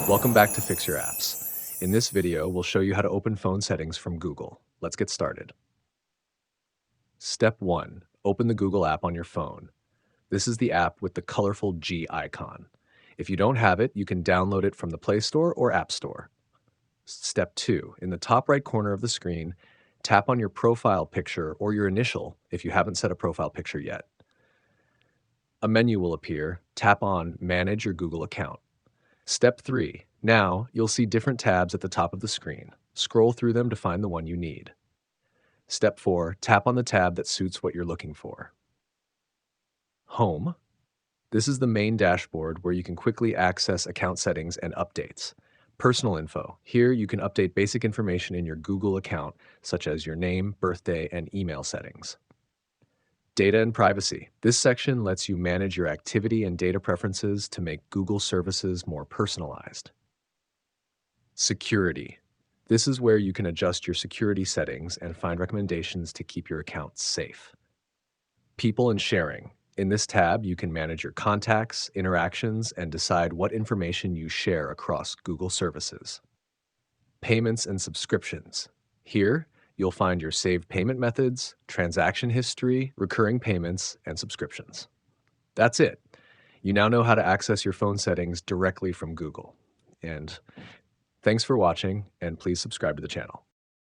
Welcome back to Fix Your Apps. In this video, we'll show you how to open phone settings from Google. Let's get started. Step 1. Open the Google app on your phone. This is the app with the colorful G icon. If you don't have it, you can download it from the Play Store or App Store. Step 2. In the top right corner of the screen, tap on your profile picture or your initial if you haven't set a profile picture yet. A menu will appear. Tap on Manage your Google account. Step 3. Now, you'll see different tabs at the top of the screen. Scroll through them to find the one you need. Step 4. Tap on the tab that suits what you're looking for. Home. This is the main dashboard where you can quickly access account settings and updates. Personal info. Here, you can update basic information in your Google account, such as your name, birthday, and email settings. Data and privacy. This section lets you manage your activity and data preferences to make Google services more personalized. Security. This is where you can adjust your security settings and find recommendations to keep your accounts safe. People and sharing. In this tab, you can manage your contacts, interactions, and decide what information you share across Google services. Payments and subscriptions. Here, you'll find your saved payment methods, transaction history, recurring payments, and subscriptions. That's it. You now know how to access your phone settings directly from Google. And thanks for watching, and please subscribe to the channel.